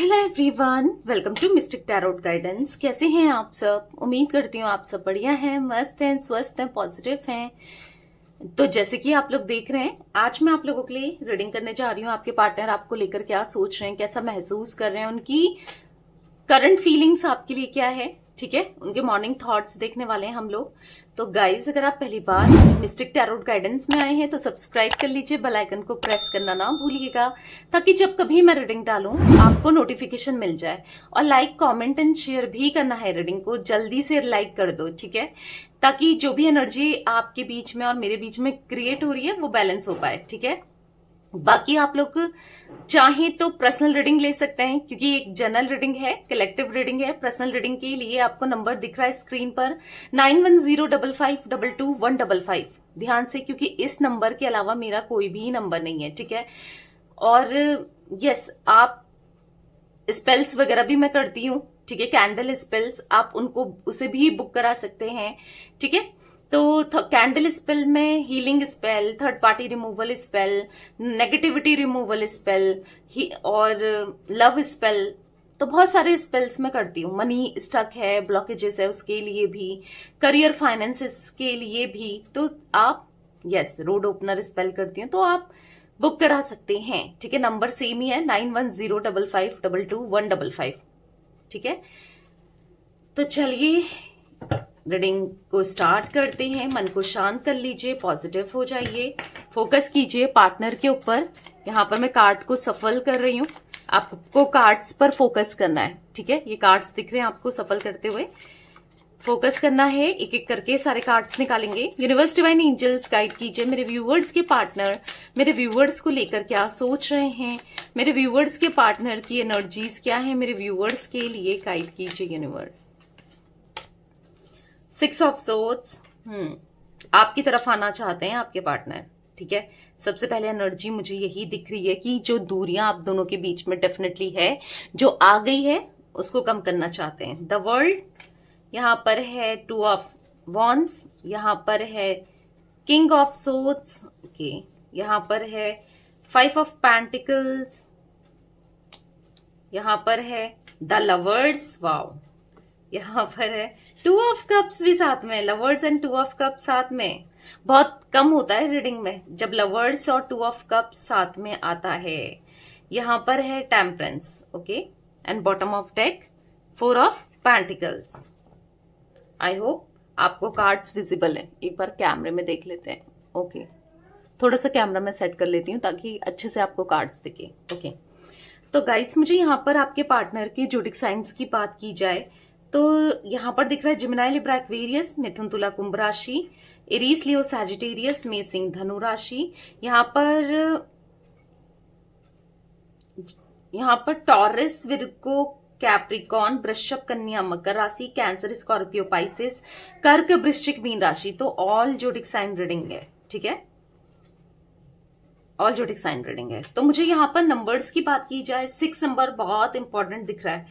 Hello everyone, welcome to mystic tarot guidance. कैसे हैं आप सब? उम्मीद करती हूँ आप सब बढ़िया हैं, मस्त हैं, स्वस्थ हैं, पॉजिटिव हैं। तो जैसे कि आप लोग देख रहे हैं, आज मैं आप लोगों के लिए रीडिंग करने जा रही हूँ। आपके पार्टनर आपको लेकर क्या सोच रहे हैं, कैसा महसूस कर रहे हैं, उनकी करंट फीलिंग्स आपके लिए क्या है, ठीक है। उनके मॉर्निंग थॉट्स देखने वाले हैं हम लोग। तो गाइज, अगर आप पहली बार मिस्टिक टैरोट गाइडेंस में आए हैं तो सब्सक्राइब कर लीजिए, बेल आइकन को प्रेस करना ना भूलिएगा, ताकि जब कभी मैं रीडिंग डालूं आपको नोटिफिकेशन मिल जाए। और लाइक, कमेंट एंड शेयर भी करना है। रीडिंग को जल्दी से लाइक कर दो, ठीक है, ताकि जो भी एनर्जी आपके बीच में और मेरे बीच में क्रिएट हो रही है वो बैलेंस हो पाए, ठीक है। बाकी आप लोग चाहें तो पर्सनल रीडिंग ले सकते हैं, क्योंकि एक जनरल रीडिंग है, कलेक्टिव रीडिंग है। पर्सनल रीडिंग के लिए आपको नंबर दिख रहा है स्क्रीन पर 9105522155। ध्यान से, क्योंकि इस नंबर के अलावा मेरा कोई भी नंबर नहीं है, ठीक है। और यस, आप स्पेल्स वगैरह भी मैं करती हूँ, ठीक है। कैंडल स्पेल्स आप उनको उसे भी बुक करा सकते हैं, ठीक है। तो कैंडल स्पेल में healing spell, third party removal spell, negativity removal spell और लव स्पेल, तो बहुत सारे स्पेल्स मैं करती हूँ। मनी स्टक है, ब्लॉकेजेस है, उसके लिए भी, करियर फाइनेंसेस के लिए भी। तो आप यस, रोड ओपनर स्पेल करती हूँ, तो आप बुक करा सकते हैं, ठीक है। नंबर सेम ही है, 9105522155, ठीक है। तो चलिए रीडिंग को स्टार्ट करते हैं। मन को शांत कर लीजिए, पॉजिटिव हो जाइए, फोकस कीजिए पार्टनर के ऊपर। यहाँ पर मैं कार्ड को सफल कर रही हूँ, आपको कार्ड्स पर फोकस करना है, ठीक है। ये कार्ड्स दिख रहे हैं आपको सफल करते हुए, फोकस करना है। एक एक करके सारे कार्ड्स निकालेंगे। यूनिवर्स डिवाइन एंजल्स गाइड कीजिए मेरे व्यूवर्स के पार्टनर मेरे व्यूवर्स को लेकर क्या सोच रहे हैं, मेरे व्यूवर्स के पार्टनर की एनर्जीज क्या है, मेरे व्यूवर्स के लिए गाइड कीजिए यूनिवर्स। 6 ऑफ सोर्ड्स, आपकी तरफ आना चाहते हैं आपके पार्टनर, ठीक है। सबसे पहले एनर्जी मुझे यही दिख रही है कि जो दूरियां आप दोनों के बीच में डेफिनेटली है, जो आ गई है, उसको कम करना चाहते हैं। द वर्ल्ड, यहां पर है 2 ऑफ वॉन्ड्स, यहां पर है किंग ऑफ सोर्ड्स, ओके, यहां पर है 5 ऑफ पेंटिकल्स, यहां पर है द लवर्स, वाओ, यहाँ पर है 2 ऑफ कप्स भी साथ में। लवर्स एंड 2 ऑफ कप्स साथ में बहुत कम होता है रीडिंग में जब लवर्स और 2 ऑफ कप्स साथ में आता है। यहाँ पर है temperance, okay, and bottom of deck 4 of pentacles. I hope आपको कार्ड्स विजिबल है। एक बार कैमरे में देख लेते हैं, ओके। थोड़ा सा कैमरा में सेट कर लेती हूँ ताकि अच्छे से आपको कार्ड्स दिखे, ओके। तो गाइस, मुझे यहाँ पर आपके पार्टनर के जोडिक साइंस की बात की जाए तो यहां पर दिख रहा है जिमिनाई, लिब्रा, एक्वेरियस, मिथुन, तुला, कुंभ राशि, एरीज, लियो, सैजिटेरियस, मेष, सिंह, धनु राशि। यहाँ पर टॉरस, विर्गो, कैप्रिकॉन, वृषभ, कन्या, मकर राशि, कैंसर, स्कॉर्पियो, पाइसेस, कर्क, वृश्चिक, मीन राशि। तो ऑल जोडिक साइन रीडिंग है, ठीक है, ऑल जोडिक साइन रीडिंग है। तो मुझे यहाँ पर नंबर्स की बात की जाए, 6 नंबर बहुत इंपॉर्टेंट दिख रहा है।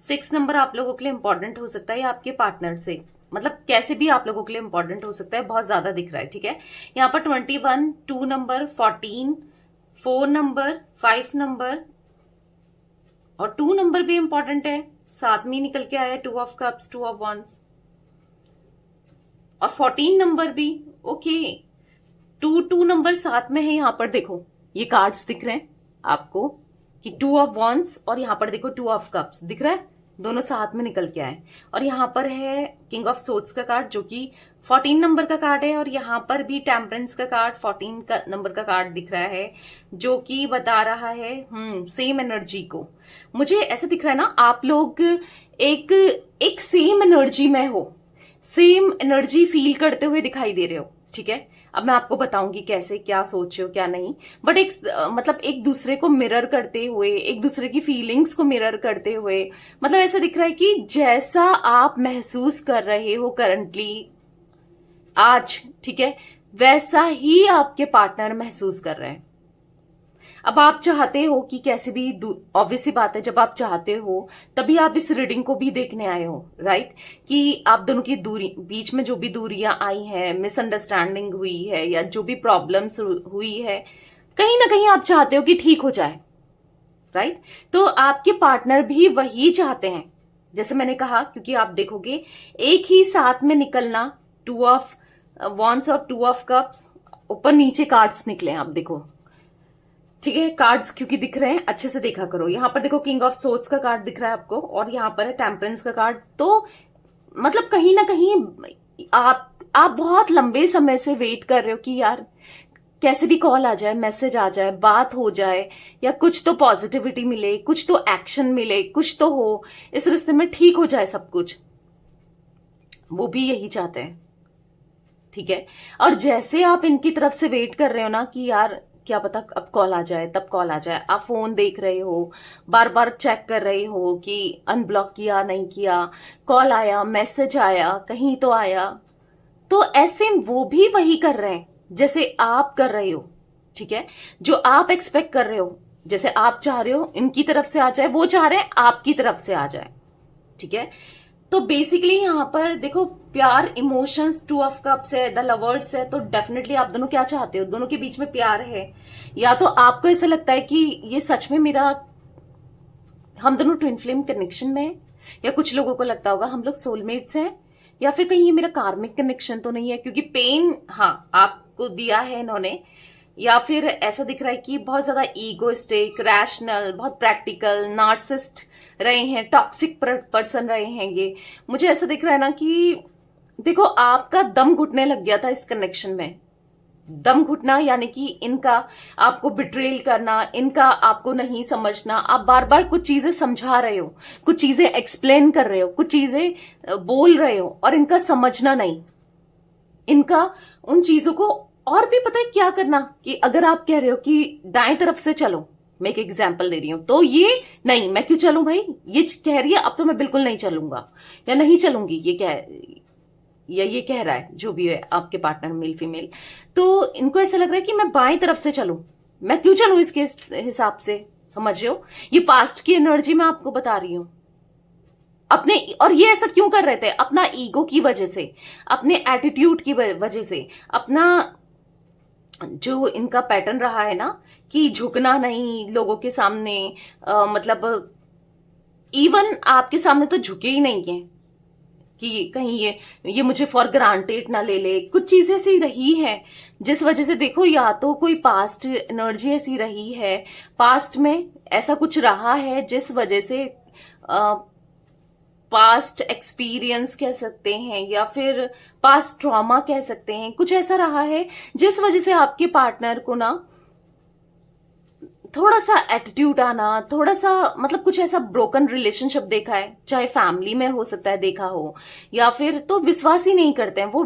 6 नंबर आप लोगों के लिए इंपॉर्टेंट हो सकता है, या आपके पार्टनर से, मतलब कैसे भी आप लोगों के लिए इंपॉर्टेंट हो सकता है, बहुत ज्यादा दिख रहा है, ठीक है। यहाँ पर 21, 2 नंबर, 14, 4 नंबर, 5 नंबर और 2 नंबर भी इंपॉर्टेंट है। साथ में निकल के आया 2 ऑफ कप्स, 2 ऑफ वॉन्ड्स और 14 नंबर भी, ओके। 2 नंबर साथ में है। यहाँ पर देखो, ये कार्ड्स दिख रहे हैं आपको कि 2 ऑफ वॉन्ड्स और यहाँ पर देखो 2 ऑफ कप्स दिख रहा है, दोनों साथ में निकल के आए। और यहाँ पर है किंग ऑफ सोर्ड्स का कार्ड, जो कि 14 नंबर का कार्ड है, और यहाँ पर भी टेम्परेंस का कार्ड 14 नंबर का कार्ड दिख रहा है, जो कि बता रहा है सेम एनर्जी को। मुझे ऐसा दिख रहा है ना, आप लोग एक सेम एनर्जी में हो, सेम एनर्जी फील करते हुए दिखाई दे रहे हो, ठीक है। अब मैं आपको बताऊंगी कैसे, क्या सोच रहे हो क्या नहीं, बट मतलब एक दूसरे को मिरर करते हुए, एक दूसरे की फीलिंग्स को मिरर करते हुए, मतलब ऐसा दिख रहा है कि जैसा आप महसूस कर रहे हो करंटली आज, ठीक है, वैसा ही आपके पार्टनर महसूस कर रहे हैं। अब आप चाहते हो कि कैसे भी, ऑब्वियस सी बात है, जब आप चाहते हो तभी आप इस रीडिंग को भी देखने आए हो, राइट, कि आप दोनों की दूरी, बीच में जो भी दूरियां आई हैं, मिसअंडरस्टैंडिंग हुई है, या जो भी प्रॉब्लम्स हुई है, कहीं ना कहीं आप चाहते हो कि ठीक हो जाए, राइट। तो आपके पार्टनर भी वही चाहते हैं, जैसे मैंने कहा, क्योंकि आप देखोगे एक ही साथ में निकलना, 2 ऑफ वॉन्ड्स और 2 ऑफ कप्स, ऊपर नीचे कार्ड्स निकले हैं, आप देखो, ठीक है। कार्ड्स क्योंकि दिख रहे हैं, अच्छे से देखा करो। यहां पर देखो किंग ऑफ सोर्ड्स का कार्ड दिख रहा है आपको, और यहां पर है टेम्परेंस का कार्ड। तो मतलब कहीं ना कहीं आप बहुत लंबे समय से वेट कर रहे हो कि यार कैसे भी कॉल आ जाए, मैसेज आ जाए, बात हो जाए, या कुछ तो पॉजिटिविटी मिले, कुछ तो एक्शन मिले, कुछ तो हो, इस रिश्ते में ठीक हो जाए सब कुछ। वो भी यही चाहते हैं, ठीक है। और जैसे आप इनकी तरफ से वेट कर रहे हो ना कि यार क्या पता अब कॉल आ जाए, तब कॉल आ जाए, आप फोन देख रहे हो, बार बार चेक कर रहे हो कि अनब्लॉक किया नहीं किया, कॉल आया, मैसेज आया, कहीं तो आया। तो ऐसे वो भी वही कर रहे हैं जैसे आप कर रहे हो, ठीक है। जो आप एक्सपेक्ट कर रहे हो, जैसे आप चाह रहे हो इनकी तरफ से आ जाए, वो चाह रहे हैं आपकी तरफ से आ जाए, ठीक है। तो बेसिकली यहां पर देखो प्यार, इमोशंस, 2 ऑफ कप्स है, द लवर्स है, तो डेफिनेटली आप दोनों क्या चाहते हो, दोनों के बीच में प्यार है, या तो आपको ऐसा लगता है कि ये सच में हम दोनों ट्विन फ्लेम कनेक्शन में है, या कुछ लोगों को लगता होगा हम लोग सोलमेट्स हैं, या फिर कहीं ये मेरा कार्मिक कनेक्शन तो नहीं है, क्योंकि पेन हाँ आपको दिया है इन्होंने, या फिर ऐसा दिख रहा है कि बहुत ज्यादा ईगोइस्टिक, रैशनल, बहुत प्रैक्टिकल, नार्सिस्ट रहे हैं, टॉक्सिक पर्सन रहे हैं ये। मुझे ऐसा दिख रहा है ना कि देखो आपका दम घुटने लग गया था इस कनेक्शन में। दम घुटना यानी कि इनका आपको बिट्रेल करना, इनका आपको नहीं समझना, आप बार बार कुछ चीजें समझा रहे हो, कुछ चीजें एक्सप्लेन कर रहे हो, कुछ चीजें बोल रहे हो, और इनका समझना नहीं, इनका उन चीजों को और भी पता है क्या करना, कि अगर आप कह रहे हो कि दाएं तरफ से चलो, मैं एक एग्जाम्पल दे रही हूं, तो ये नहीं, मैं क्यों चलूं भाई, ये कह रही है अब तो मैं बिल्कुल नहीं चलूंगा या नहीं चलूंगी, ये कह रहा है, जो भी है आपके पार्टनर मेल फीमेल, तो इनको ऐसा लग रहा है कि मैं बाएं तरफ से चलूं, मैं क्यों चलूं इसके हिसाब से, समझ रहे हो। ये पास्ट की एनर्जी मैं आपको बता रही हूं अपने, और ये ऐसा क्यों कर रहे थे, अपना ईगो की वजह से, अपने एटीट्यूड की वजह से, अपना जो इनका पैटर्न रहा है ना कि झुकना नहीं लोगों के सामने, मतलब इवन आपके सामने तो झुके ही नहीं है कि कहीं ये मुझे फॉर ग्रांटेड ना ले ले, कुछ चीजें ऐसी रही है जिस वजह से देखो, या तो कोई पास्ट एनर्जी ऐसी रही है, पास्ट में ऐसा कुछ रहा है जिस वजह से पास्ट एक्सपीरियंस कह सकते हैं, या फिर पास्ट ट्रॉमा कह सकते हैं, कुछ ऐसा रहा है जिस वजह से आपके पार्टनर को ना थोड़ा सा एटीट्यूड आना, थोड़ा सा मतलब कुछ ऐसा ब्रोकन रिलेशनशिप देखा है, चाहे फैमिली में हो सकता है देखा हो, या फिर तो विश्वास ही नहीं करते हैं वो,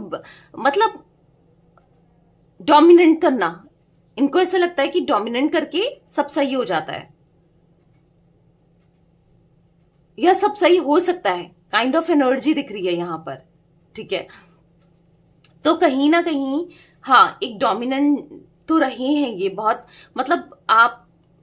मतलब डोमिनेंट करना, इनको ऐसा लगता है कि डोमिनेंट करके सब सही हो जाता है, या सब सही हो सकता है, काइंड ऑफ एनर्जी दिख रही है यहां पर, ठीक है। तो कहीं ना कहीं हाँ एक डोमिनेंट तो रहे हैं ये बहुत, मतलब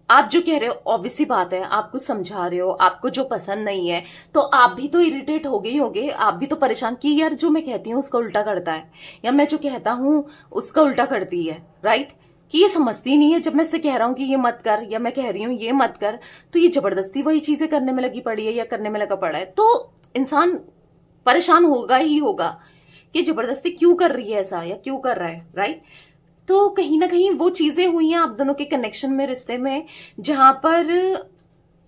आप जो कह रहे हो ऑब्वियसली बात है, आप कुछ समझा रहे हो, आपको जो पसंद नहीं है तो आप भी तो इरिटेट हो गए होगे, आप भी तो परेशान कि यार जो मैं कहती हूँ उसका उल्टा करता है, या मैं जो कहता हूँ उसका उल्टा करती है, राइट। कि ये समझती नहीं है, जब मैं इससे कह रहा हूं कि ये मत कर, या मैं कह रही हूं ये मत कर, तो ये जबरदस्ती वही चीजें करने में लगी पड़ी है या करने में लगा पड़ा है, तो इंसान परेशान होगा ही होगा कि जबरदस्ती क्यों कर रही है ऐसा, या क्यों कर रहा है, राइट। तो कहीं ना कहीं वो चीजें हुई हैं आप दोनों के कनेक्शन में, रिश्ते में, जहां पर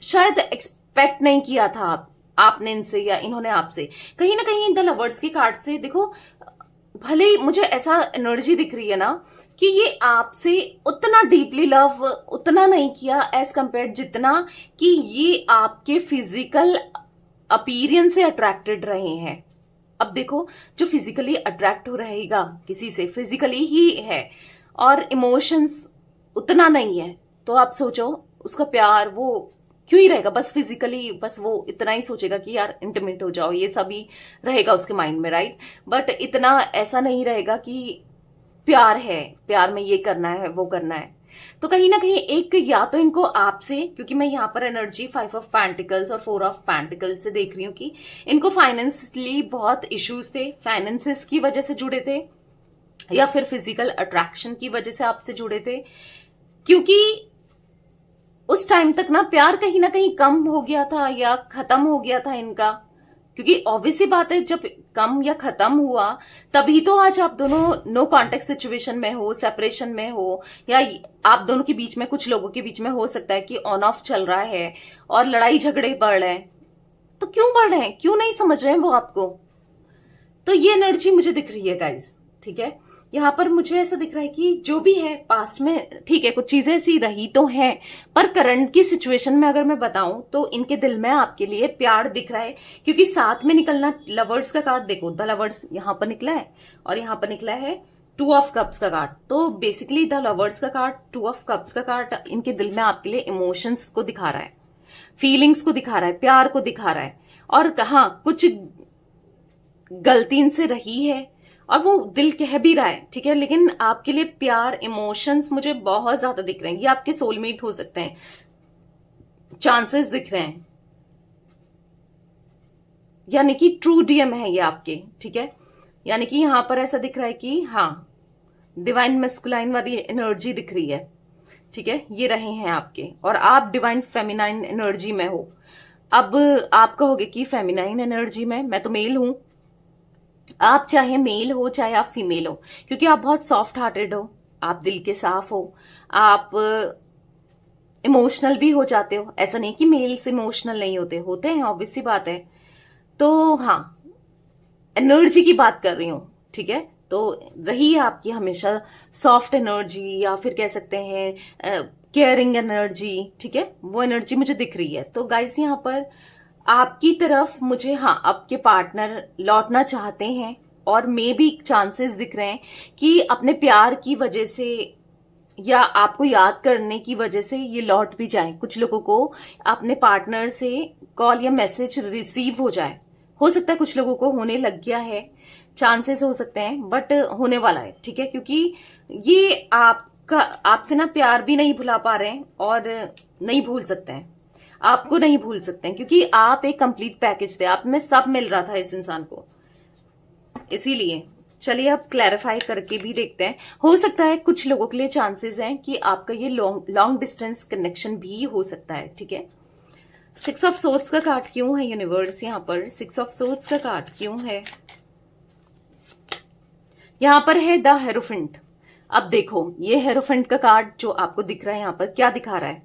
शायद एक्सपेक्ट नहीं किया था आपने इनसे या इन्होंने आपसे। कहीं ना कहीं द लवर्स के कार्ड से देखो, भले ही मुझे ऐसा एनर्जी दिख रही है ना कि ये आपसे उतना डीपली लव उतना नहीं किया एज कंपेयर, जितना कि ये आपके फिजिकल अपीयरेंस से अट्रैक्टेड रहे हैं। अब देखो जो फिजिकली अट्रैक्ट हो रहेगा किसी से फिजिकली ही है, और इमोशंस उतना नहीं है, तो आप सोचो उसका प्यार वो क्यों ही रहेगा, बस फिजिकली बस वो इतना ही सोचेगा कि यार इंटीमेट हो जाओ, ये सभी रहेगा उसके माइंड में, राइट। बट इतना ऐसा नहीं रहेगा कि प्यार है, प्यार में ये करना है वो करना है। तो कहीं ना कहीं एक, या तो इनको आपसे, क्योंकि मैं यहाँ पर एनर्जी 5 ऑफ पेंटिकल्स और 4 ऑफ पेंटिकल्स से देख रही हूँ कि इनको फाइनेंशियली बहुत इश्यूज थे, फाइनेंसेस की वजह से जुड़े थे, या फिर फिजिकल अट्रैक्शन की वजह से आपसे जुड़े थे, क्योंकि उस टाइम तक ना प्यार कहीं ना कहीं कम हो गया था या खत्म हो गया था इनका, क्योंकि ऑब्वियस सी बात है जब कम या खत्म हुआ तभी तो आज आप दोनों नो कांटेक्ट सिचुएशन में हो, सेपरेशन में हो, या आप दोनों के बीच में, कुछ लोगों के बीच में हो सकता है कि ऑन ऑफ चल रहा है और लड़ाई झगड़े बढ़ रहे हैं। तो क्यों बढ़ रहे हैं, क्यों नहीं समझ रहे हैं वो आपको? तो ये एनर्जी मुझे दिख रही है गाइज, ठीक है। यहाँ पर मुझे ऐसा दिख रहा है कि जो भी है पास्ट में, ठीक है, कुछ चीजें ऐसी रही तो है, पर करंट की सिचुएशन में अगर मैं बताऊं तो इनके दिल में आपके लिए प्यार दिख रहा है, क्योंकि साथ में निकलना, लवर्स का कार्ड देखो, द लवर्स यहाँ पर निकला है और यहाँ पर निकला है टू ऑफ कप्स का कार्ड। तो बेसिकली द लवर्स का कार्ड, टू ऑफ कप्स का कार्ड इनके दिल में आपके लिए इमोशंस को दिखा रहा है, फीलिंग्स को दिखा रहा है, प्यार को दिखा रहा है। और कहा कुछ गलती इनसे रही है और वो दिल कह भी रहा है, ठीक है, लेकिन आपके लिए प्यार, इमोशंस मुझे बहुत ज्यादा दिख रहे हैं। ये आपके सोलमेट हो सकते हैं, चांसेस दिख रहे हैं, यानी कि ट्रू डीएम है ये आपके, ठीक है। यानी कि यहां पर ऐसा दिख रहा है कि हाँ, डिवाइन मैस्कुलाइन वाली एनर्जी दिख रही है, ठीक है, ये रहे हैं आपके, और आप डिवाइन फेमिनाइन एनर्जी में हो। अब आप कहोगे कि फेमिनाइन एनर्जी में, मैं तो मेल हूं, आप चाहे मेल हो चाहे आप फीमेल हो, क्योंकि आप बहुत सॉफ्ट हार्टेड हो, आप दिल के साफ हो, आप इमोशनल भी हो जाते हो। ऐसा नहीं कि मेल्स इमोशनल नहीं होते, होते हैं, ऑब्वियस सी बात है। तो हाँ, एनर्जी की बात कर रही हूं, ठीक है। तो रही है आपकी हमेशा सॉफ्ट एनर्जी, या फिर कह सकते हैं केयरिंग एनर्जी, ठीक है, वो एनर्जी मुझे दिख रही है। तो गाइस यहाँ पर आपकी तरफ मुझे, हाँ, आपके पार्टनर लौटना चाहते हैं, और मे भी चांसेस दिख रहे हैं कि अपने प्यार की वजह से या आपको याद करने की वजह से ये लौट भी जाए। कुछ लोगों को अपने पार्टनर से कॉल या मैसेज रिसीव हो जाए, हो सकता है कुछ लोगों को होने लग गया है, चांसेस हो सकते हैं, बट होने वाला है, ठीक है, क्योंकि ये आपका, आपसे ना प्यार भी नहीं भुला पा रहे हैं और नहीं भूल सकते हैं, आपको नहीं भूल सकते हैं, क्योंकि आप एक कंप्लीट पैकेज थे, आप में सब मिल रहा था इस इंसान को। इसीलिए चलिए अब क्लैरिफाई करके भी देखते हैं। हो सकता है कुछ लोगों के लिए चांसेस हैं कि आपका ये लॉन्ग डिस्टेंस कनेक्शन भी हो सकता है, ठीक है। 6 ऑफ सोर्ड्स का कार्ड क्यों है यूनिवर्स यहाँ पर? 6 ऑफ सोर्ड्स का कार्ड क्यों है? यहां पर है द हेरोफेंट। अब देखो, ये हेरोफेंट का कार्ड जो आपको दिख रहा है यहाँ पर क्या दिखा रहा है?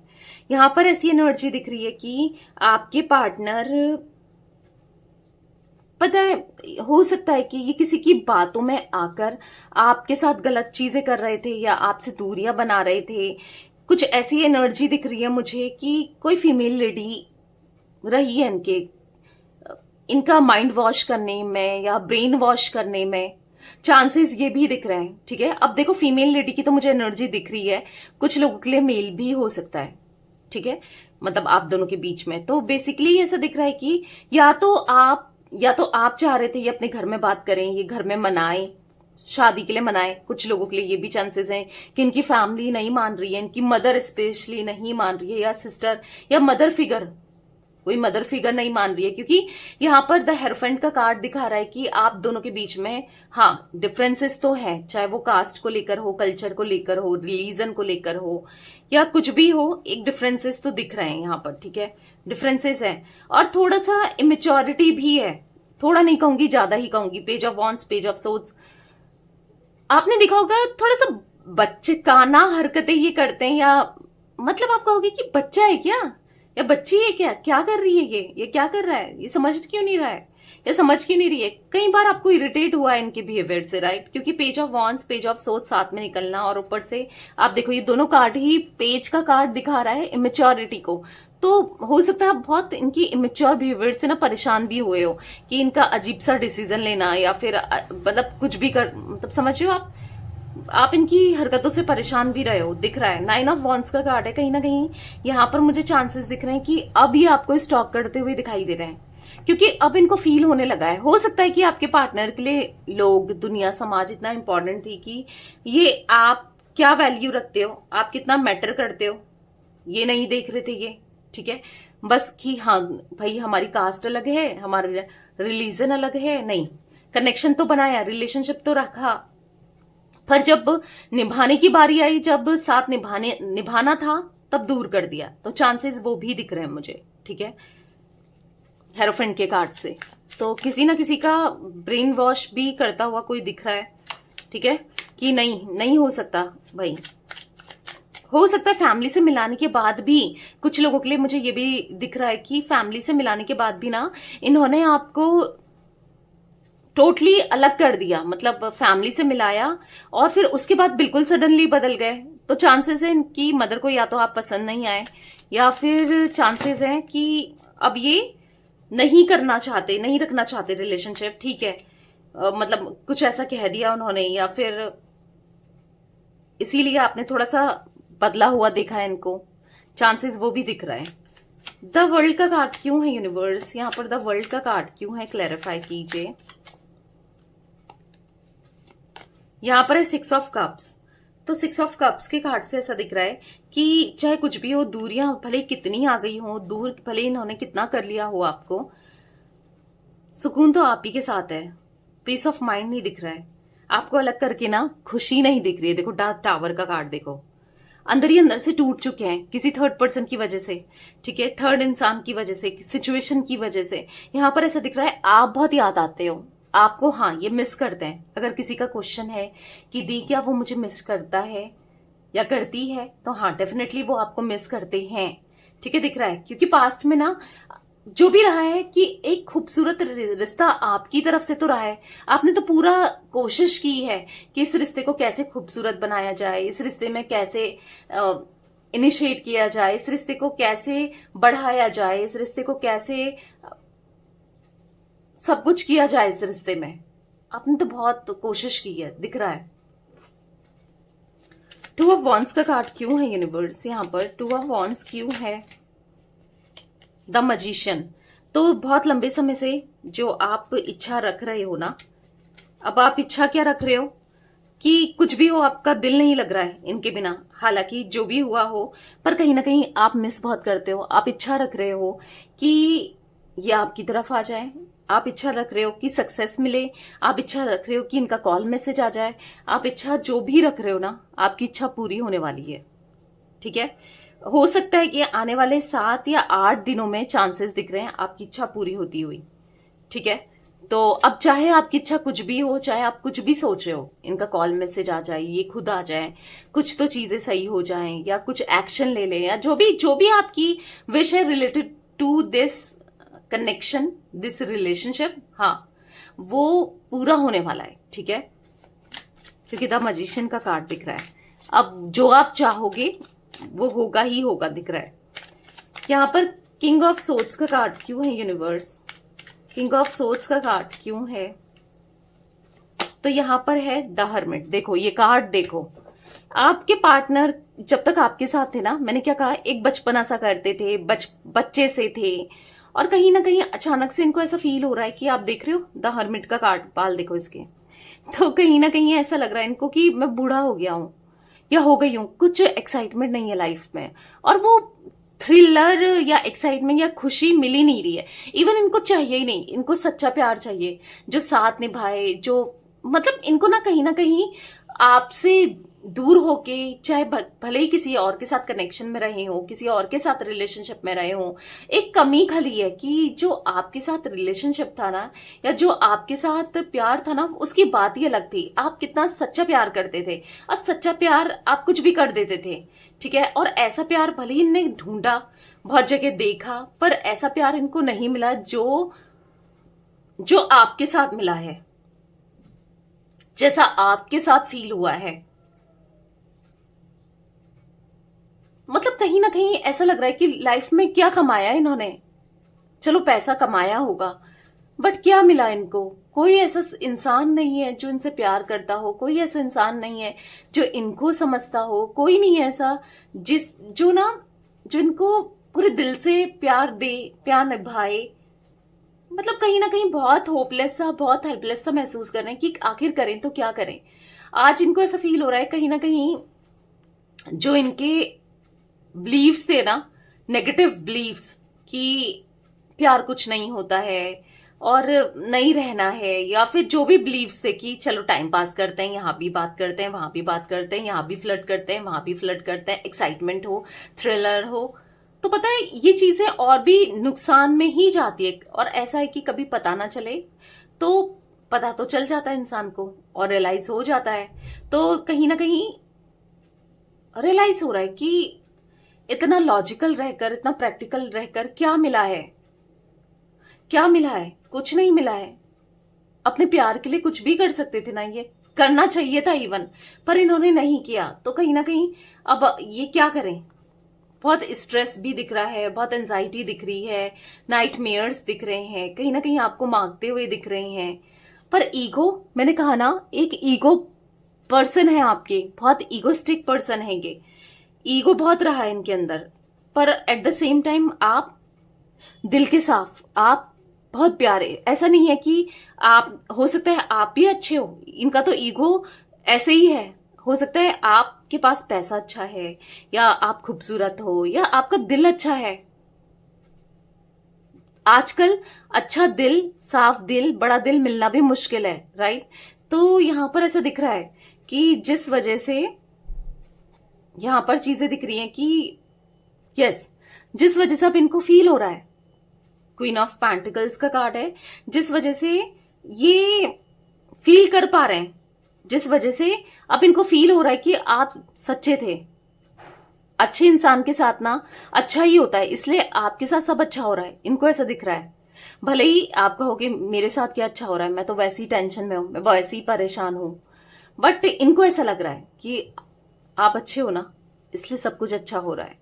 यहां पर ऐसी एनर्जी दिख रही है कि आपके पार्टनर, पता है, हो सकता है कि ये किसी की बातों में आकर आपके साथ गलत चीजें कर रहे थे या आपसे दूरियां बना रहे थे। कुछ ऐसी एनर्जी दिख रही है मुझे कि कोई फीमेल लेडी रही है इनका माइंड वॉश करने में या ब्रेन वॉश करने में, चांसेस ये भी दिख रहे हैं, ठीक है। अब देखो, फीमेल लेडी की तो मुझे एनर्जी दिख रही है, कुछ लोगों के लिए मेल भी हो सकता है, ठीक है, मतलब आप दोनों के बीच में। तो बेसिकली ऐसा दिख रहा है कि या तो आप चाह रहे थे ये अपने घर में बात करें, ये घर में मनाएं, शादी के लिए मनाएं। कुछ लोगों के लिए ये भी चांसेस हैं कि इनकी फैमिली नहीं मान रही है, इनकी मदर स्पेशली नहीं मान रही है, या सिस्टर या मदर फिगर, कोई मदर फिगर नहीं मान रही है, क्योंकि यहाँ पर द हेरोफेंट का कार्ड दिखा रहा है कि आप दोनों के बीच में, हाँ, डिफरेंसेस तो है, चाहे वो कास्ट को लेकर हो, कल्चर को लेकर हो, रिलीजन को लेकर हो, या कुछ भी हो, एक डिफरेंसेस तो दिख रहे हैं यहाँ पर, ठीक है, डिफरेंसेस है। और थोड़ा सा इमेच्योरिटी भी है, थोड़ा नहीं कहूंगी, ज्यादा ही कहूंगी। Page of wands, page of swords, आपने देखा होगा थोड़ा सा बच्चेकाना हरकतें ये करते हैं, या मतलब आप कहोगे कि बच्चा है क्या या बच्ची है क्या, क्या कर रही है ये क्या कर रहा है, ये समझ क्यों नहीं रहा है, या समझ क्यों नहीं रही है। कई बार आपको इरिटेट हुआ है इनके बिहेवियर से, राइट, क्योंकि page of wands, page of swords साथ में निकलना, और ऊपर से आप देखो ये दोनों कार्ड ही पेज का कार्ड दिखा रहा है इमेच्योरिटी को। तो हो सकता है बहुत इनकी इमेच्योर बिहेवियर से ना परेशान भी हुए हो, कि इनका अजीब सा डिसीजन लेना, या फिर मतलब कुछ भी कर, मतलब समझ रहे हो आप इनकी हरकतों से परेशान भी रहे हो, दिख रहा है। 9 ऑफ वॉन्ड्स का कार्ड है, कहीं ना कहीं यहाँ पर मुझे चांसेस दिख रहे हैं कि अब ये आपको स्टॉक करते हुए दिखाई दे रहे हैं, क्योंकि अब इनको फील होने लगा है। हो सकता है कि आपके पार्टनर के लिए लोग, दुनिया, समाज इतना इंपॉर्टेंट थी कि ये आप क्या वैल्यू रखते हो, आप कितना मैटर करते हो, ये नहीं देख रहे थे ये, ठीक है, बस कि हाँ भाई हमारी कास्ट अलग है, हमारा रिलीजन अलग है, नहीं, कनेक्शन तो बनाया, रिलेशनशिप तो रखा, पर जब निभाने की बारी आई, जब साथ निभाना था, तब दूर कर दिया, तो चांसेस वो भी दिख रहे हैं मुझे, ठीक है, हेरोफेंट के कार्ड से। तो किसी ना किसी का ब्रेन वॉश भी करता हुआ कोई दिख रहा है, ठीक है, कि नहीं हो सकता भाई, हो सकता है फैमिली से मिलाने के बाद भी कुछ लोगों के लिए मुझे ये भी दिख रहा है कि फैमिली से मिलाने के बाद भी ना इन्होंने आपको टोटली अलग कर दिया, मतलब फैमिली से मिलाया और फिर उसके बाद बिल्कुल सडनली बदल गए। तो चांसेस है इनकी मदर को या तो आप पसंद नहीं आए, या फिर चांसेस है कि अब ये नहीं करना चाहते, नहीं रखना चाहते रिलेशनशिप, ठीक है, मतलब कुछ ऐसा कह दिया उन्होंने, या फिर इसीलिए आपने थोड़ा सा बदला हुआ देखा है इनको, चांसेस वो भी दिख रहा है। द वर्ल्ड का कार्ड क्यों है यूनिवर्स, यहां पर द वर्ल्ड का कार्ड क्यों है, क्लैरिफाई कीजिए। यहां पर है 6 ऑफ कप्स, तो 6 ऑफ कप्स के कार्ड से ऐसा दिख रहा है कि चाहे कुछ भी हो, दूरियां भले कितनी आ गई हो, दूर भले इन्होंने कितना कर लिया हो, आपको सुकून तो आप ही के साथ है, पीस ऑफ माइंड नहीं दिख रहा है आपको, अलग करके ना खुशी नहीं दिख रही है। देखो डार्क टावर का कार्ड देखो, अंदर ही अंदर से टूट चुके हैं किसी थर्ड पर्सन की वजह से, ठीक है, थर्ड इंसान की वजह से, सिचुएशन की वजह से। यहां पर ऐसा दिख रहा है आप बहुत याद आते हो आपको, हाँ ये मिस करते हैं। अगर किसी का क्वेश्चन है कि दी क्या वो मुझे मिस करता है या करती है, तो हाँ डेफिनेटली वो आपको मिस करते हैं, ठीक है, दिख रहा है। क्योंकि पास्ट में ना जो भी रहा है कि एक खूबसूरत रिश्ता आपकी तरफ से तो रहा है, आपने तो पूरा कोशिश की है कि इस रिश्ते को कैसे खूबसूरत बनाया जाए, इस रिश्ते में कैसे इनिशिएट किया जाए, इस रिश्ते को कैसे बढ़ाया जाए, इस रिश्ते को कैसे सब कुछ किया जाए इस रिश्ते में, आपने तो बहुत कोशिश की है, दिख रहा है। 2 ऑफ वॉन्ड्स का कार्ड क्यों है यूनिवर्स, यहां पर 2 ऑफ वॉन्ड्स क्यों है, द मैजिशियन। तो बहुत लंबे समय से जो आप इच्छा रख रहे हो ना, अब आप इच्छा क्या रख रहे हो कि कुछ भी हो, आपका दिल नहीं लग रहा है इनके बिना, हालांकि जो भी हुआ हो, पर कहीं ना कहीं आप मिस बहुत करते हो। आप इच्छा रख रहे हो कि ये आपकी तरफ आ जाए, आप इच्छा रख रहे हो कि सक्सेस मिले, आप इच्छा रख रहे हो कि इनका कॉल मैसेज आ जाए, आप इच्छा जो भी रख रहे हो ना, आपकी इच्छा पूरी होने वाली है, ठीक है। हो सकता है कि आने वाले 7 या 8 दिनों में चांसेस दिख रहे हैं आपकी इच्छा पूरी होती हुई, ठीक है। तो अब चाहे आपकी इच्छा कुछ भी हो, चाहे आप कुछ भी सोच रहे हो, इनका कॉल मैसेज आ जाए, ये खुद आ जाए, कुछ तो चीजें सही हो जाएं, या कुछ एक्शन ले लें, या जो भी आपकी विश है related to this connection, this relationship, हाँ वो पूरा होने वाला है, ठीक है। क्योंकि द मैजिशियन का कार्ड दिख रहा है, अब जो आप चाहोगे वो होगा ही होगा, दिख रहा है। यहां पर किंग ऑफ सोर्ड्स का कार्ड क्यों है यूनिवर्स, किंग ऑफ सोर्ड्स का कार्ड क्यों है, तो यहां पर है द हर्मिट। देखो ये कार्ड देखो, आपके पार्टनर जब तक आपके साथ थे ना, मैंने क्या कहा, एक बचपना सा करते थे, बच्चे से थे, और कहीं ना कहीं अचानक से इनको ऐसा फील हो रहा है कि आप देख रहे हो द हर्मिट का कार्ड, बाल देखो इसके, तो कहीं ना कहीं ऐसा लग रहा है इनको कि मैं बूढ़ा हो गया हूं या हो गई हूं, कुछ एक्साइटमेंट नहीं है लाइफ में, और वो थ्रिलर या एक्साइटमेंट या खुशी मिल ही नहीं रही है। इवन इनको चाहिए ही नहीं, इनको सच्चा प्यार चाहिए जो साथ निभाए, जो मतलब इनको ना कहीं आपसे दूर होके, चाहे भले ही किसी और के साथ कनेक्शन में रहे हो, किसी और के साथ रिलेशनशिप में रहे हो, एक कमी खली है कि जो आपके साथ रिलेशनशिप था ना, या जो आपके साथ प्यार था ना, उसकी बात ही अलग थी। आप कितना सच्चा प्यार करते थे, अब सच्चा प्यार आप कुछ भी कर देते थे, ठीक है। और ऐसा प्यार भले ही इनने ढूंढा, बहुत जगह देखा, पर ऐसा प्यार इनको नहीं मिला जो आपके साथ मिला है, जैसा आपके साथ फील हुआ है। मतलब कहीं ना कहीं ऐसा लग रहा है कि लाइफ में क्या कमाया इन्होंने, चलो पैसा कमाया होगा, बट क्या मिला इनको, कोई ऐसा इंसान नहीं है जो इनसे प्यार करता हो, कोई ऐसा इंसान नहीं है जो इनको समझता हो, कोई नहीं है ऐसा जो इनको पूरे दिल से प्यार दे, प्यार निभाए। मतलब कहीं ना कहीं बहुत होपलेस सा, बहुत हेल्पलेस सा महसूस कर रहे हैं कि आखिर करें तो क्या करें। आज इनको ऐसा फील हो रहा है कहीं ना कहीं जो इनके बिलीव्स थे ना, नेगेटिव बिलीव्स कि प्यार कुछ नहीं होता है, और नहीं रहना है, या फिर जो भी बिलीव्स से कि चलो टाइम पास करते हैं, यहाँ भी बात करते हैं, वहां भी बात करते हैं, यहाँ भी फ्लर्ट करते हैं, वहां भी फ्लर्ट करते हैं, एक्साइटमेंट हो, थ्रिलर हो, तो पता है ये चीजें और भी नुकसान में ही जाती है। और ऐसा है कि कभी पता ना चले, तो पता तो चल जाता है इंसान को और रियलाइज हो जाता है, तो कहीं ना कहीं रियलाइज हो रहा है कि इतना लॉजिकल रहकर, इतना प्रैक्टिकल रहकर क्या मिला है, क्या मिला है? कुछ नहीं मिला है। अपने प्यार के लिए कुछ भी कर सकते थे ना, ये करना चाहिए था इवन, पर इन्होंने नहीं किया। तो कहीं ना कहीं अब ये क्या करें? बहुत स्ट्रेस भी दिख रहा है, बहुत एंजाइटी दिख रही है, नाइटमेयर्स दिख रहे हैं, कहीं ना कहीं आपको मांगते हुए दिख रहे हैं। पर ईगो, मैंने कहा ना, एक ईगो पर्सन है आपके, बहुत ईगोस्टिक पर्सन है ये, ईगो बहुत रहा है इनके अंदर। पर एट द सेम टाइम आप दिल के साफ, आप बहुत प्यारे। ऐसा नहीं है कि आप, हो सकता है आप भी अच्छे हो, इनका तो ईगो ऐसे ही है। हो सकता है आपके पास पैसा अच्छा है, या आप खूबसूरत हो, या आपका दिल अच्छा है। आजकल अच्छा दिल, साफ दिल, बड़ा दिल मिलना भी मुश्किल है, राइट? तो यहां पर ऐसा दिख रहा है कि जिस वजह से यहां पर चीजें दिख रही हैं कि यस, जिस वजह से अब इनको फील हो रहा है, क्वीन ऑफ पेंटिकल्स का कार्ड है, जिस वजह से ये फील कर पा रहे हैं, जिस वजह से अब इनको फील हो रहा है कि आप सच्चे थे। अच्छे इंसान के साथ ना अच्छा ही होता है, इसलिए आपके साथ सब अच्छा हो रहा है, इनको ऐसा दिख रहा है। भले ही आप कहोगे मेरे साथ क्या अच्छा हो रहा है, मैं तो वैसे ही टेंशन में हूं, मैं वैसे ही परेशान हूं, बट इनको ऐसा लग रहा है कि आप अच्छे हो ना, इसलिए सब कुछ अच्छा हो रहा है।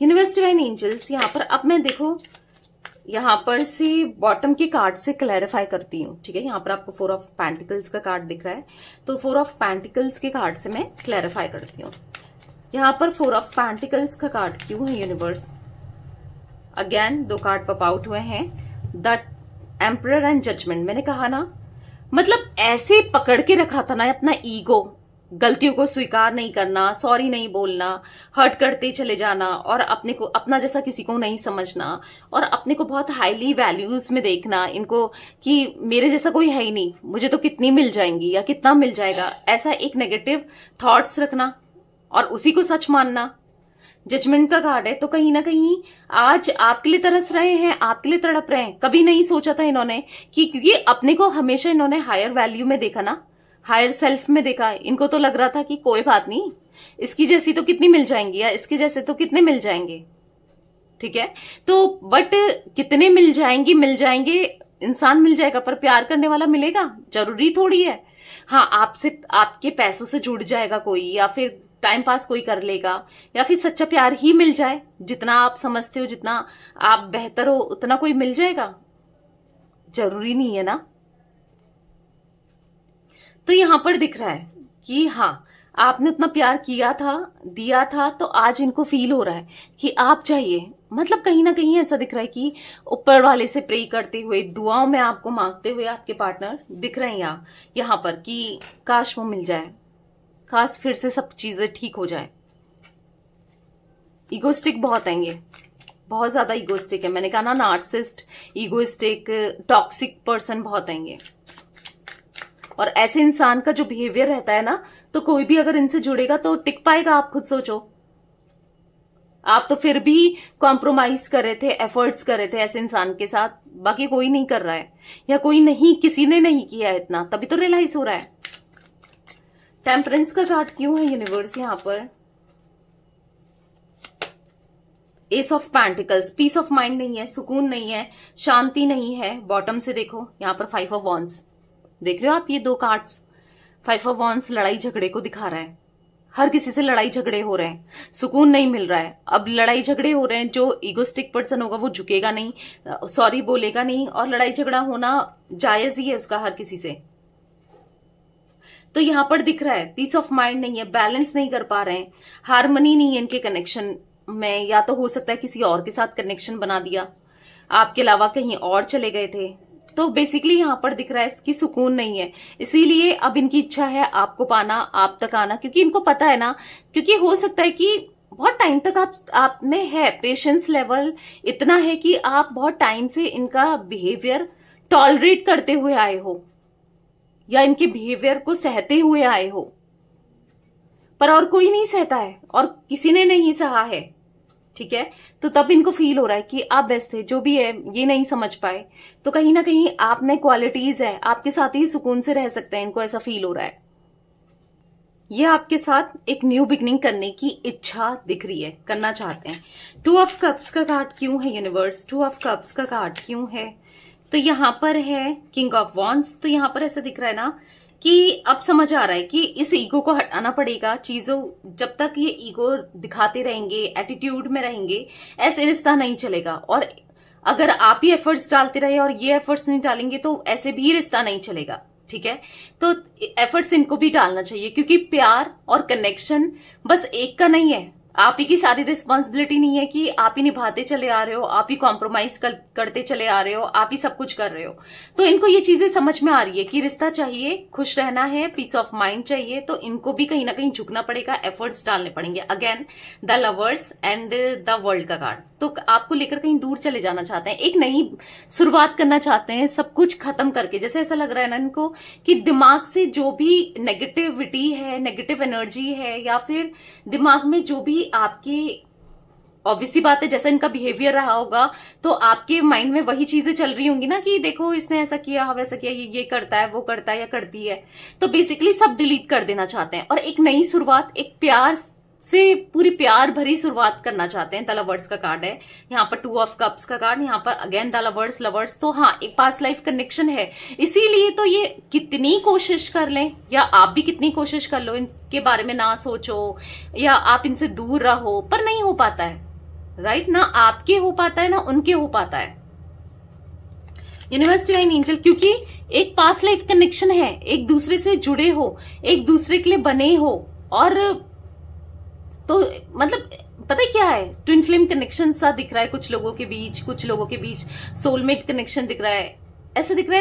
यूनिवर्स, डिवाइन एंजल्स, यहां पर अब मैं देखो यहां पर से बॉटम के कार्ड से क्लैरिफाई करती हूँ, ठीक है? यहां पर आपको 4 ऑफ पेंटिकल्स का कार्ड दिख रहा है, तो 4 ऑफ पेंटिकल्स के कार्ड से मैं क्लैरिफाई करती हूँ। यहां पर 4 ऑफ पेंटिकल्स का कार्ड क्यों है universe? Again 2 card pop out हुए हैं, द एम्परर एंड जजमेंट। मैंने कहा ना, मतलब ऐसे पकड़ के रखा था ना अपना ईगो, गलतियों को स्वीकार नहीं करना, सॉरी नहीं बोलना, हर्ट करते चले जाना, और अपने को अपना जैसा किसी को नहीं समझना, और अपने को बहुत हाईली वैल्यूज में देखना इनको कि मेरे जैसा कोई है ही नहीं, मुझे तो कितनी मिल जाएंगी या कितना मिल जाएगा, ऐसा एक नेगेटिव थॉट्स रखना और उसी को सच मानना। जजमेंट का कार्ड है, तो कहीं ना कहीं आज आपके लिए तरस रहे हैं, आपके लिए तड़प रहे हैं। कभी नहीं सोचा था इन्होंने कि, क्योंकि अपने को हमेशा इन्होंने हायर वैल्यू में देखा ना, हायर सेल्फ में देखा। इनको तो लग रहा था कि कोई बात नहीं, इसकी जैसी तो कितनी मिल जाएंगी, या इसके जैसे तो कितने मिल जाएंगे, ठीक है? तो बट कितने मिल जाएंगी, मिल जाएंगे, इंसान मिल जाएगा, पर प्यार करने वाला मिलेगा? जरूरी थोड़ी है। हाँ, आपसे, आपके पैसों से जुड़ जाएगा कोई, या फिर टाइम पास कोई कर लेगा, या फिर सच्चा प्यार ही मिल जाए, जितना आप समझते हो, जितना आप बेहतर हो उतना कोई मिल जाएगा, जरूरी नहीं है ना। तो यहां पर दिख रहा है कि हाँ, आपने उतना प्यार किया था, दिया था, तो आज इनको फील हो रहा है कि आप चाहिए। मतलब कहीं ना कहीं ऐसा दिख रहा है कि ऊपर वाले से प्रे करते हुए, दुआओं में आपको मांगते हुए आपके पार्टनर दिख रहे हैं यहाँ पर कि काश वो मिल जाए, काश फिर से सब चीजें ठीक हो जाए। इगोस्टिक बहुत आएंगे, बहुत ज्यादा इगोस्टिक है। मैंने कहा ना, नार्सिस्ट, इगोस्टिक, टॉक्सिक पर्सन बहुत आएंगे। और ऐसे इंसान का जो बिहेवियर रहता है ना, तो कोई भी अगर इनसे जुड़ेगा तो टिक पाएगा? आप खुद सोचो। आप तो फिर भी कॉम्प्रोमाइज कर रहे थे, एफर्ट्स कर रहे थे ऐसे इंसान के साथ, बाकी कोई नहीं कर रहा है, या कोई नहीं, किसी ने नहीं किया है इतना, तभी तो रियलाइज हो रहा है। टेम्परेंस का कार्ड क्यों है यूनिवर्स यहां पर? Ace of pentacles, peace of mind नहीं है, सुकून नहीं है, शांति नहीं है। बॉटम से देखो यहां पर 5 ऑफ वॉन्ड्स देख रहे हो आप, ये 2 कार्ड्स। 5 ऑफ वॉन्ड्स लड़ाई झगड़े को दिखा रहा है, हर किसी से लड़ाई झगड़े हो रहे हैं, सुकून नहीं मिल रहा है। अब लड़ाई झगड़े हो रहे हैं, जो इगोस्टिक पर्सन होगा वो झुकेगा नहीं, सॉरी बोलेगा नहीं, और लड़ाई झगड़ा होना जायज ही है उसका हर किसी से। तो यहां पर दिख रहा है पीस ऑफ माइंड नहीं है, बैलेंस नहीं कर पा रहे हैं, हार्मनी नहीं है इनके कनेक्शन में, या तो हो सकता है किसी और के साथ कनेक्शन बना दिया, आपके अलावा कहीं और चले गए थे। तो बेसिकली यहां पर दिख रहा है इसकी सुकून नहीं है, इसीलिए अब इनकी इच्छा है आपको पाना, आप तक आना, क्योंकि इनको पता है ना, क्योंकि हो सकता है कि बहुत टाइम तक आप में है, पेशेंस लेवल इतना है कि आप बहुत टाइम से इनका बिहेवियर टॉलरेट करते हुए आए हो या इनके बिहेवियर को सहते हुए आए हो, पर और कोई नहीं सहता है और किसी ने नहीं सहा है, ठीक है। तो तब इनको फील हो रहा है कि आप बेस्ट थे, जो भी है ये नहीं समझ पाए, तो कहीं ना कहीं आप में क्वालिटीज है, आपके साथ ही सुकून से रह सकते हैं, इनको ऐसा फील हो रहा है। ये आपके साथ एक न्यू बिगनिंग करने की इच्छा दिख रही है, करना चाहते हैं। 2 ऑफ कप्स का कार्ड क्यों है यूनिवर्स? 2 ऑफ कप्स का कार्ड क्यों है? तो यहां पर है किंग ऑफ वॉन्ड्स। तो यहां पर ऐसा दिख रहा है ना कि अब समझ आ रहा है कि इस ईगो को हटाना पड़ेगा। चीजों जब तक ये ईगो दिखाते रहेंगे, एटीट्यूड में रहेंगे, ऐसे रिश्ता नहीं चलेगा। और अगर आप ही एफर्ट्स डालते रहे और ये एफर्ट्स नहीं डालेंगे तो ऐसे भी रिश्ता नहीं चलेगा, ठीक है। तो एफर्ट्स इनको भी डालना चाहिए, क्योंकि प्यार और कनेक्शन बस एक का नहीं है। आप ही की सारी रिस्पॉन्सिबिलिटी नहीं है कि आप ही निभाते चले आ रहे हो, आप ही कॉम्प्रोमाइज करते चले आ रहे हो, आप ही सब कुछ कर रहे हो। तो इनको ये चीजें समझ में आ रही है कि रिश्ता चाहिए, खुश रहना है, पीस ऑफ माइंड चाहिए, तो इनको भी कहीं ना कहीं झुकना पड़ेगा, एफर्ट्स डालने पड़ेंगे। Again the lovers and the world का कार्ड, तो आपको लेकर कहीं दूर चले जाना चाहते हैं, एक नई शुरुआत करना चाहते हैं, सब कुछ खत्म करके। जैसे ऐसा लग रहा है ना इनको कि दिमाग से जो भी नेगेटिविटी है, नेगेटिव एनर्जी है, या फिर दिमाग में जो भी आपकी, ऑब्वियसली बात है जैसा इनका बिहेवियर रहा होगा तो आपके माइंड में वही चीजें चल रही होंगी ना कि देखो इसने ऐसा किया, वैसा किया, ये करता है, वो करता है या करती है। तो बेसिकली सब डिलीट कर देना चाहते हैं और एक नई शुरुआत, एक प्यार से पूरी प्यार भरी शुरुआत करना चाहते हैं। द लवर्स का कार्ड है यहाँ पर, 2 ऑफ कप्स का कार्ड यहाँ पर, अगेन द लवर्स। तो हाँ, एक पास्ट लाइफ कनेक्शन है, इसीलिए तो ये कितनी कोशिश कर लें या आप भी कितनी कोशिश कर लो, इनके बारे में ना सोचो या आप इनसे दूर रहो, पर नहीं हो पाता है, राइट ना आपके हो पाता है ना उनके हो पाता है। यूनिवर्स डिवाइन एंजल, क्योंकि एक पास्ट लाइफ कनेक्शन है, एक दूसरे से जुड़े हो, एक दूसरे के लिए बने हो, और तो मतलब पता है क्या है, ट्विन फ्लेम कनेक्शन सा दिख रहा है कुछ लोगों के बीच, सोलमेट कनेक्शन दिख रहा है, ऐसा दिख रहा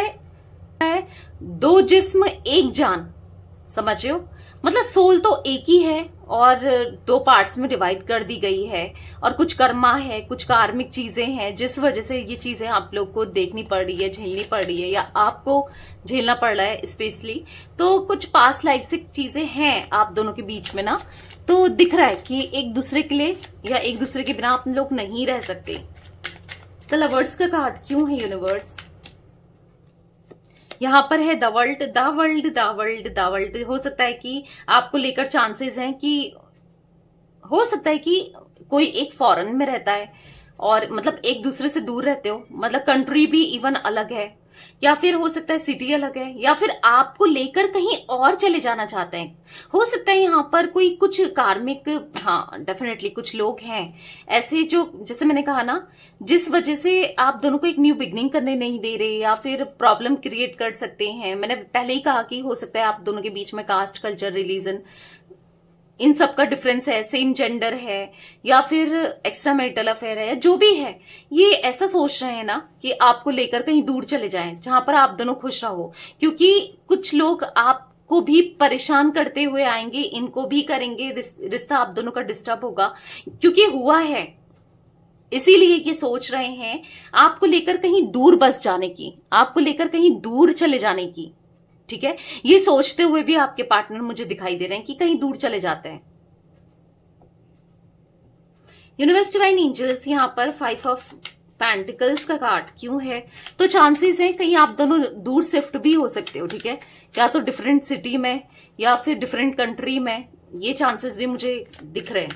है 2 जिस्म 1 जान, समझ रहे हो? मतलब सोल तो एक ही है और 2 पार्ट्स में डिवाइड कर दी गई है, और कुछ कर्मा है, कुछ कार्मिक चीजें हैं जिस वजह से ये चीजें आप लोग को देखनी पड़ रही है, झेलनी पड़ रही है, या आपको झेलना पड़ रहा है स्पेशली। तो कुछ पास्ट लाइफ से चीजें हैं आप दोनों के बीच में ना, तो दिख रहा है कि एक दूसरे के लिए या एक दूसरे के बिना आप लोग नहीं रह सकते। तो लवर्स का कार्ड क्यों है यूनिवर्स? यहां पर है द वर्ल्ड। हो सकता है कि आपको लेकर चांसेस हैं कि हो सकता है कि कोई एक फॉरेन में रहता है और मतलब एक दूसरे से दूर रहते हो, मतलब कंट्री भी इवन अलग है, या फिर हो सकता है सिटी अलग है, या फिर आपको लेकर कहीं और चले जाना चाहते हैं। हो सकता है यहाँ पर कोई कुछ कार्मिक, हाँ डेफिनेटली कुछ लोग हैं ऐसे जो, जैसे मैंने कहा ना, जिस वजह से आप दोनों को एक न्यू बिगनिंग करने नहीं दे रहे या फिर प्रॉब्लम क्रिएट कर सकते हैं। मैंने पहले ही कहा कि हो सकता है आप दोनों के बीच में कास्ट, कल्चर, रिलीजन, इन सब का डिफरेंस है, सेम जेंडर है, या फिर एक्स्ट्रा मैरिटल अफेयर है, जो भी है, ये ऐसा सोच रहे हैं ना कि आपको लेकर कहीं दूर चले जाएं जहां पर आप दोनों खुश रहो, क्योंकि कुछ लोग आपको भी परेशान करते हुए आएंगे, इनको भी करेंगे, रिश्ता आप दोनों का डिस्टर्ब होगा, क्योंकि हुआ है, इसीलिए ये सोच रहे हैं आपको लेकर कहीं दूर बस जाने की, आपको लेकर कहीं दूर चले जाने की, ठीक है। ये सोचते हुए भी आपके पार्टनर मुझे दिखाई दे रहे हैं कि कहीं दूर चले जाते हैं। यूनिवर्स डिवाइन एंजल्स, यहां पर 5 ऑफ पेंटिकल्स का कार्ड क्यों है? तो चांसेस है कहीं आप दोनों दूर शिफ्ट भी हो सकते हो, ठीक है, या तो डिफरेंट सिटी में या फिर डिफरेंट कंट्री में, ये चांसेस भी मुझे दिख रहे हैं।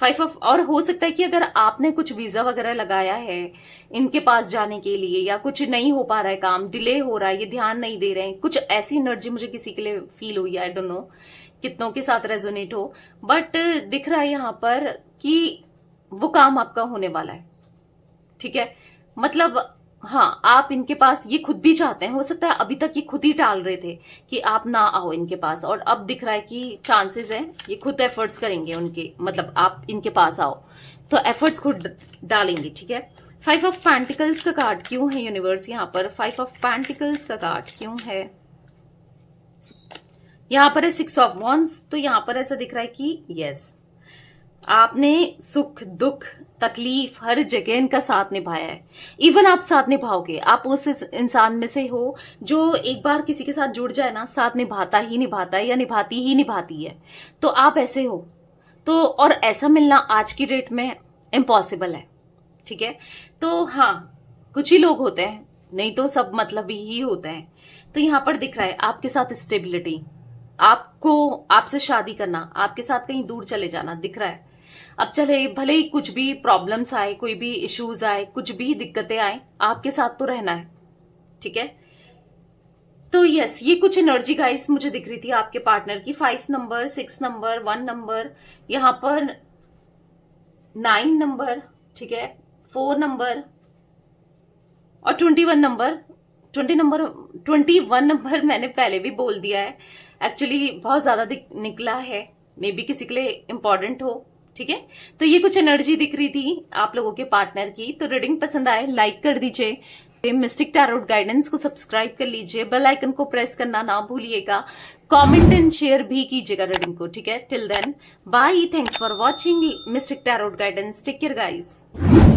5 ऑफ, और हो सकता है कि अगर आपने कुछ वीजा वगैरह लगाया है इनके पास जाने के लिए, या कुछ नहीं हो पा रहा है, काम डिले हो रहा है, ये ध्यान नहीं दे रहे हैं, कुछ ऐसी एनर्जी मुझे किसी के लिए फील हुई है, आई डोंट नो कितनों के साथ रेजोनेट हो, बट दिख रहा है यहाँ पर कि वो काम आपका होने वाला है, ठीक है। मतलब हाँ, आप इनके पास, ये खुद भी चाहते हैं, हो सकता है अभी तक ये खुद ही टाल रहे थे कि आप ना आओ इनके पास, और अब दिख रहा है कि चांसेस है ये खुद एफर्ट्स करेंगे उनके, मतलब आप इनके पास आओ तो एफर्ट्स खुद डालेंगे, ठीक है। 5 ऑफ पेंटिकल्स का कार्ड क्यों है यूनिवर्स? यहाँ पर 5 ऑफ पेंटिकल्स का कार्ड क्यों है? यहाँ पर है 6 ऑफ वॉन्ड्स। तो यहाँ पर ऐसा दिख रहा है कि यस, आपने सुख दुख तकलीफ हर जगह इनका साथ निभाया है। इवन आप साथ निभाओगे, आप उस इंसान में से हो जो एक बार किसी के साथ जुड़ जाए ना, साथ निभाता है या निभाती ही निभाती है। तो आप ऐसे हो तो, और ऐसा मिलना आज की डेट में इम्पॉसिबल है। ठीक है, तो हाँ कुछ ही लोग होते हैं, नहीं तो सब मतलबी ही होते हैं। तो यहां पर दिख रहा है आपके साथ स्टेबिलिटी, आपको आपसे शादी करना, आपके साथ कहीं दूर चले जाना दिख रहा है। अब चले भले ही कुछ भी प्रॉब्लम्स आए, कोई भी इश्यूज आए, कुछ भी दिक्कतें आए, आपके साथ तो रहना है। ठीक है, तो यस ये कुछ एनर्जी गाइस मुझे दिख रही थी आपके पार्टनर की। 5 नंबर, 6 नंबर, 1 नंबर, यहां पर 9 नंबर, ठीक है, 4 नंबर और 21 नंबर। 21 नंबर मैंने पहले भी बोल दिया है, एक्चुअली बहुत ज्यादा निकला है, मे बी किसी के लिए इंपॉर्टेंट हो। ठीक है, तो ये कुछ एनर्जी दिख रही थी आप लोगों के पार्टनर की। तो रीडिंग पसंद आए लाइक कर दीजिए, मिस्टिक टैरोट गाइडेंस को सब्सक्राइब कर लीजिए, बेल आइकन को प्रेस करना ना भूलिएगा, कमेंट एंड शेयर भी कीजिएगा रीडिंग को। ठीक है, till then bye, thanks for watching mystic tarot guidance, take care guys.